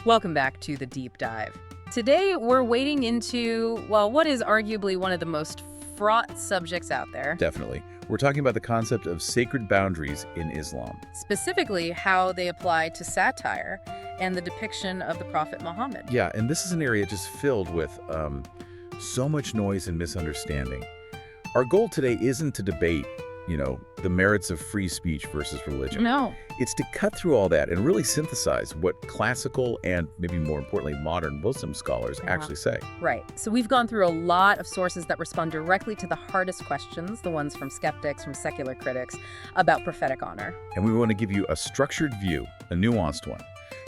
Welcome back to The Deep Dive. Today, we're wading into, well, what is arguably one of the most fraught subjects out there. Definitely. We're talking about the concept of sacred boundaries in Islam. Specifically, how they apply to satire and the depiction of the Prophet Muhammad. Yeah, and this is an area just filled with so much noise and misunderstanding. Our goal today isn't to debate, the merits of free speech versus religion. No. It's to cut through all that and really synthesize what classical and, maybe more importantly, modern Muslim scholars actually say. Right. So we've gone through a lot of sources that respond directly to the hardest questions, the ones from skeptics, from secular critics, about prophetic honor. And we want to give you a structured view, a nuanced one,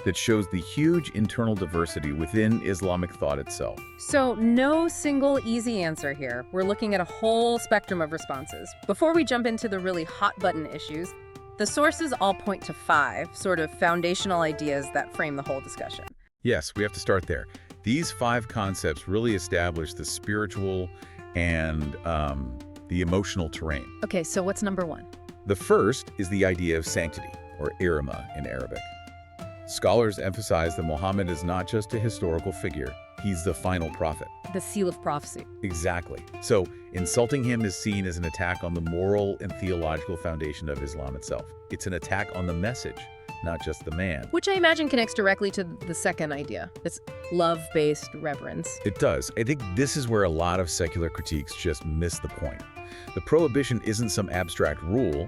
that shows the huge internal diversity within Islamic thought itself. So no single easy answer here. We're looking at a whole spectrum of responses. Before we jump into the really hot-button issues, the sources all point to 5 sort of foundational ideas that frame the whole discussion. Yes, we have to start there. These 5 concepts really establish the spiritual and the emotional terrain. Okay, so what's number 1? The first is the idea of sanctity, or irma in Arabic. Scholars emphasize that Muhammad is not just a historical figure, he's the final prophet. The seal of prophecy. Exactly. So, insulting him is seen as an attack on the moral and theological foundation of Islam itself. It's an attack on the message, not just the man. Which I imagine connects directly to the second idea. It's love-based reverence. It does. I think this is where a lot of secular critiques just miss the point. The prohibition isn't some abstract rule.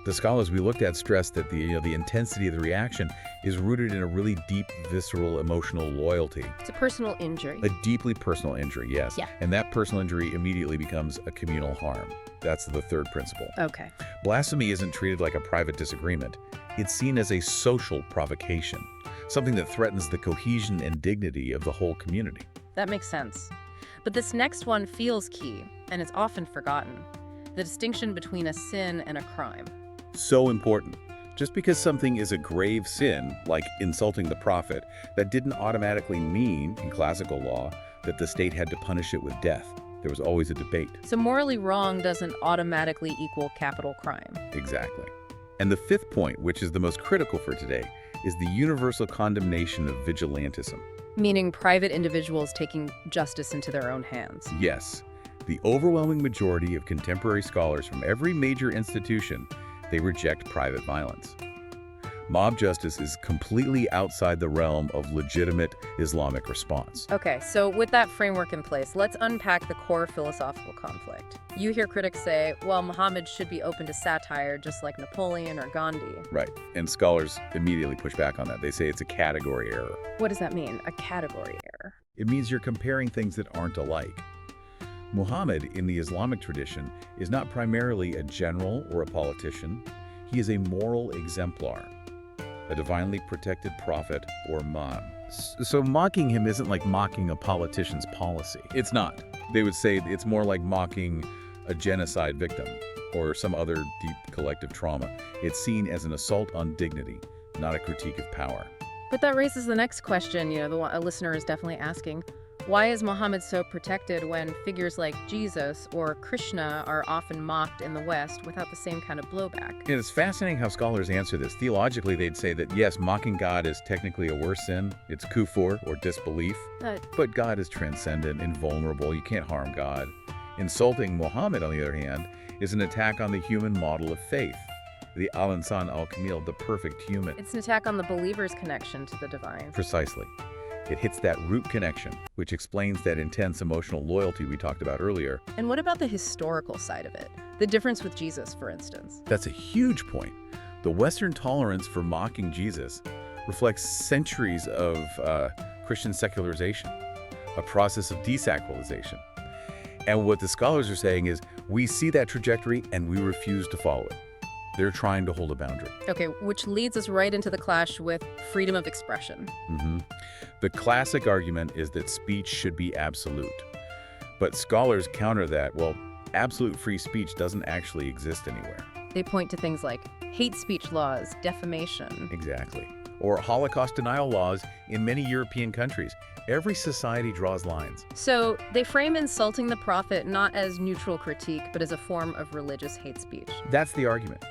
The scholars we looked at stressed that the intensity of the reaction is rooted in a really deep, visceral, emotional loyalty. It's a personal injury. A deeply personal injury, yes. Yeah. And that personal injury immediately becomes a communal harm. That's the third principle. Okay. Blasphemy isn't treated like a private disagreement. It's seen as a social provocation, something that threatens the cohesion and dignity of the whole community. That makes sense. But this next one feels key, and it's often forgotten. The distinction between a sin and a crime. So important. Just because something is a grave sin, like insulting the prophet, that didn't automatically mean, in classical law, that the state had to punish it with death. There was always a debate. So morally wrong doesn't automatically equal capital crime. Exactly. And the 5th point, which is the most critical for today, is the universal condemnation of vigilantism. Meaning private individuals taking justice into their own hands. Yes. The overwhelming majority of contemporary scholars from every major institution, they reject private violence. Mob justice is completely outside the realm of legitimate Islamic response. Okay, so with that framework in place, let's unpack the core philosophical conflict. You hear critics say, well, Muhammad should be open to satire just like Napoleon or Gandhi. Right, and scholars immediately push back on that. They say it's a category error. What does that mean, a category error? It means you're comparing things that aren't alike. Muhammad, in the Islamic tradition, is not primarily a general or a politician. He is a moral exemplar, a divinely protected prophet or imam. So mocking him isn't like mocking a politician's policy. It's not. They would say it's more like mocking a genocide victim or some other deep collective trauma. It's seen as an assault on dignity, not a critique of power. But that raises the next question, the one a listener is definitely asking. Why is Muhammad so protected when figures like Jesus or Krishna are often mocked in the West without the same kind of blowback? And it's fascinating how scholars answer this. Theologically, they'd say that yes, mocking God is technically a worse sin. It's kufr, or disbelief. But God is transcendent, invulnerable. You can't harm God. Insulting Muhammad, on the other hand, is an attack on the human model of faith. The al-insan al-kamil, the perfect human. It's an attack on the believer's connection to the divine. Precisely. It hits that root connection, which explains that intense emotional loyalty we talked about earlier. And what about the historical side of it? The difference with Jesus, for instance. That's a huge point. The Western tolerance for mocking Jesus reflects centuries of Christian secularization, a process of desacralization. And what the scholars are saying is, we see that trajectory and we refuse to follow it. They're trying to hold a boundary. Okay, which leads us right into the clash with freedom of expression. The classic argument is that speech should be absolute. But scholars counter that, well, absolute free speech doesn't actually exist anywhere. They point to things like hate speech laws, defamation. Exactly. Or Holocaust denial laws in many European countries. Every society draws lines. So they frame insulting the prophet not as neutral critique, but as a form of religious hate speech. That's the argument.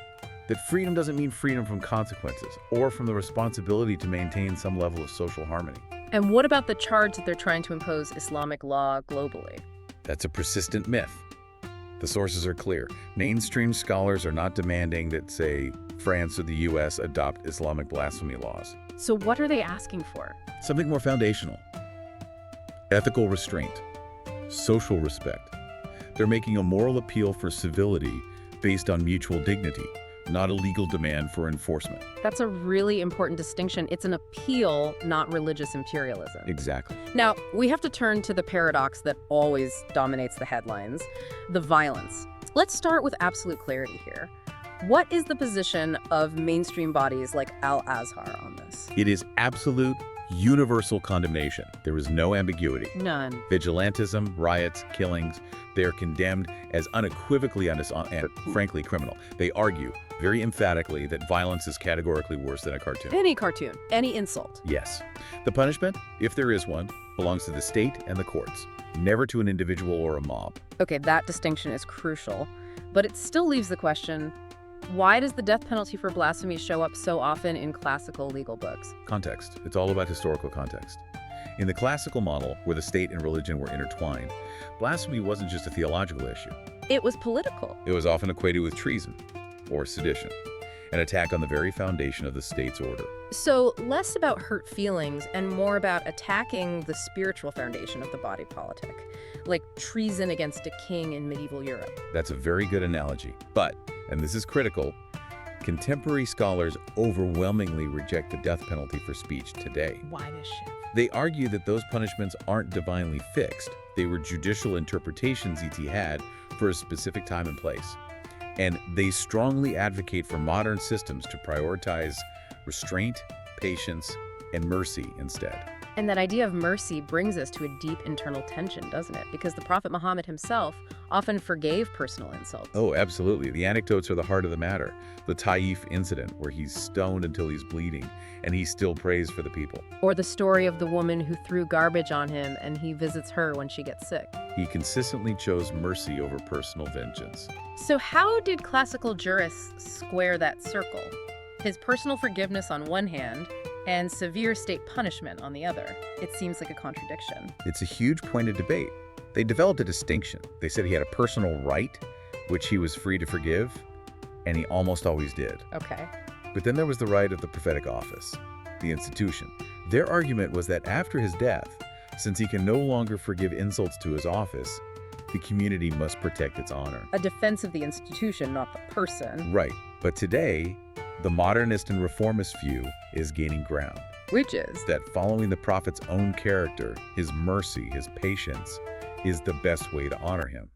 that freedom doesn't mean freedom from consequences or from the responsibility to maintain some level of social harmony. And what about the charge that they're trying to impose Islamic law globally? That's a persistent myth. The sources are clear. Mainstream scholars are not demanding that, say, France or the US adopt Islamic blasphemy laws. So what are they asking for? Something more foundational. Ethical restraint. Social respect. They're making a moral appeal for civility based on mutual dignity, not a legal demand for enforcement. That's a really important distinction. It's an appeal, not religious imperialism. Exactly. Now, we have to turn to the paradox that always dominates the headlines, the violence. Let's start with absolute clarity here. What is the position of mainstream bodies like Al-Azhar on this? It is absolute, universal condemnation. There is no ambiguity. None. Vigilantism, riots, killings, they are condemned as unequivocally and frankly criminal. They argue very emphatically that violence is categorically worse than a cartoon. Any cartoon, any insult. Yes. The punishment, if there is one, belongs to the state and the courts, never to an individual or a mob. Okay, that distinction is crucial, but it still leaves the question, why does the death penalty for blasphemy show up so often in classical legal books? Context. It's all about historical context. In the classical model, where the state and religion were intertwined, blasphemy wasn't just a theological issue. It was political. It was often equated with treason or sedition, an attack on the very foundation of the state's order. So less about hurt feelings and more about attacking the spiritual foundation of the body politic, like treason against a king in medieval Europe. That's a very good analogy. But, and this is critical, contemporary scholars overwhelmingly reject the death penalty for speech today. Why this shift? They argue that those punishments aren't divinely fixed. They were judicial interpretations ET had for a specific time and place. And they strongly advocate for modern systems to prioritize restraint, patience, and mercy instead. And that idea of mercy brings us to a deep internal tension, doesn't it? Because the Prophet Muhammad himself often forgave personal insults. Oh, absolutely. The anecdotes are the heart of the matter. The Taif incident, where he's stoned until he's bleeding, and he still prays for the people. Or the story of the woman who threw garbage on him and he visits her when she gets sick. He consistently chose mercy over personal vengeance. So how did classical jurists square that circle? His personal forgiveness on one hand, and severe state punishment on the other. It seems like a contradiction. It's a huge point of debate. They developed a distinction. They said he had a personal right, which he was free to forgive, and he almost always did. Okay. But then there was the right of the prophetic office, the institution. Their argument was that after his death, since he can no longer forgive insults to his office, the community must protect its honor. A defense of the institution, not the person. Right. But today, the modernist and reformist view is gaining ground. Which is? That following the prophet's own character, his mercy, his patience, is the best way to honor him,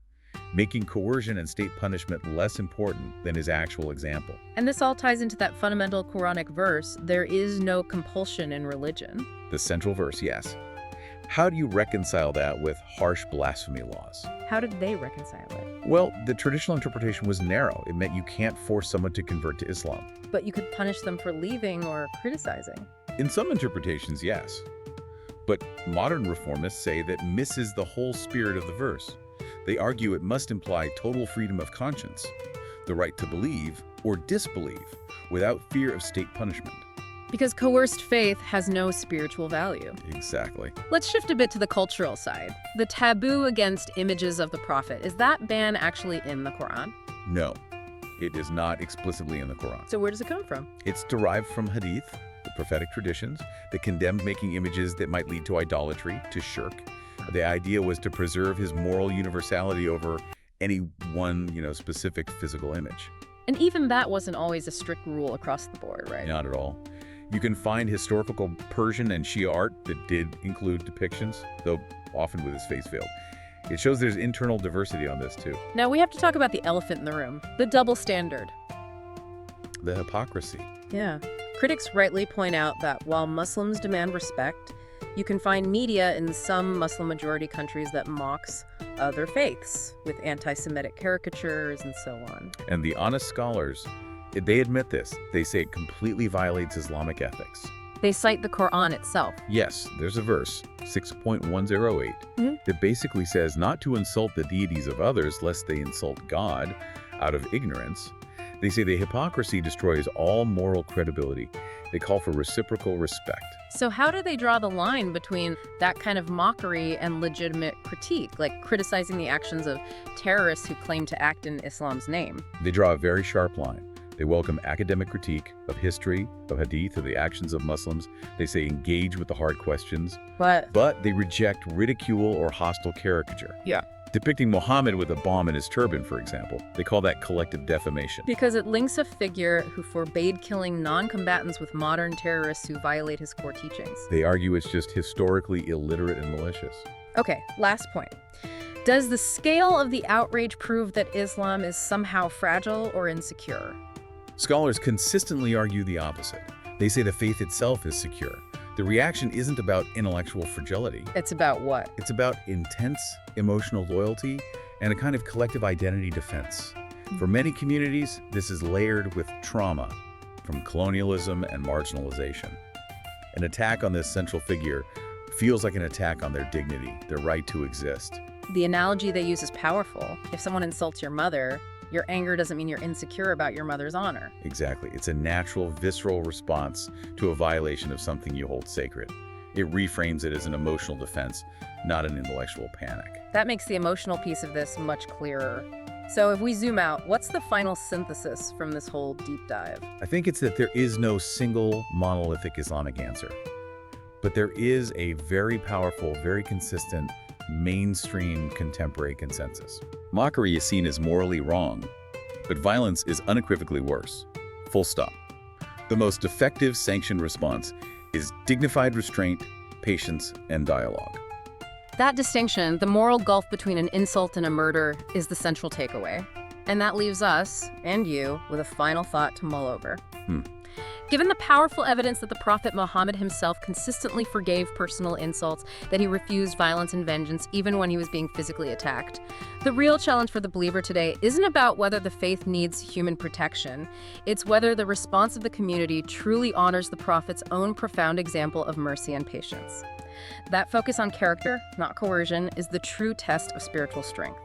making coercion and state punishment less important than his actual example. And this all ties into that fundamental Quranic verse, there is no compulsion in religion. The central verse, yes. How do you reconcile that with harsh blasphemy laws? How did they reconcile it? Well, the traditional interpretation was narrow. It meant you can't force someone to convert to Islam. But you could punish them for leaving or criticizing. In some interpretations, yes. But modern reformists say that misses the whole spirit of the verse. They argue it must imply total freedom of conscience, the right to believe or disbelieve without fear of state punishment. Because coerced faith has no spiritual value. Exactly. Let's shift a bit to the cultural side. The taboo against images of the prophet, is that ban actually in the Quran? No, it is not explicitly in the Quran. So where does it come from? It's derived from hadith, the prophetic traditions, that condemned making images that might lead to idolatry, to shirk. The idea was to preserve his moral universality over any one, specific physical image. And even that wasn't always a strict rule across the board, right? Not at all. You can find historical Persian and Shia art that did include depictions, though often with his face veiled. It shows there's internal diversity on this, too. Now we have to talk about the elephant in the room, the double standard. The hypocrisy. Yeah. Critics rightly point out that while Muslims demand respect, you can find media in some Muslim-majority countries that mocks other faiths with anti-Semitic caricatures and so on. And the honest scholars, they admit this. They say it completely violates Islamic ethics. They cite the Quran itself. Yes, there's a verse, 6.108, that basically says not to insult the deities of others lest they insult God out of ignorance. They say the hypocrisy destroys all moral credibility. They call for reciprocal respect. So how do they draw the line between that kind of mockery and legitimate critique, like criticizing the actions of terrorists who claim to act in Islam's name? They draw a very sharp line. They welcome academic critique of history, of hadith, of the actions of Muslims. They say engage with the hard questions. But They reject ridicule or hostile caricature. yeah. Depicting Muhammad with a bomb in his turban, for example, they call that collective defamation. Because it links a figure who forbade killing non-combatants with modern terrorists who violate his core teachings. They argue it's just historically illiterate and malicious. Okay, last point. Does the scale of the outrage prove that Islam is somehow fragile or insecure? Scholars consistently argue the opposite. They say the faith itself is secure. The reaction isn't about intellectual fragility. It's about what? It's about intense emotional loyalty and a kind of collective identity defense. For many communities, this is layered with trauma from colonialism and marginalization. An attack on this central figure feels like an attack on their dignity, their right to exist. The analogy they use is powerful. If someone insults your mother, your anger doesn't mean you're insecure about your mother's honor. Exactly. It's a natural, visceral response to a violation of something you hold sacred. It reframes it as an emotional defense, not an intellectual panic. That makes the emotional piece of this much clearer. So if we zoom out, what's the final synthesis from this whole deep dive? I think it's that there is no single monolithic Islamic answer, but there is a very powerful, very consistent, mainstream contemporary consensus. Mockery is seen as morally wrong, but violence is unequivocally worse. Full stop. The most effective sanctioned response is dignified restraint, patience, and dialogue. That distinction, the moral gulf between an insult and a murder, is the central takeaway. And that leaves us, and you, with a final thought to mull over. Given the powerful evidence that the Prophet Muhammad himself consistently forgave personal insults, that he refused violence and vengeance even when he was being physically attacked, the real challenge for the believer today isn't about whether the faith needs human protection. It's whether the response of the community truly honors the Prophet's own profound example of mercy and patience. That focus on character, not coercion, is the true test of spiritual strength.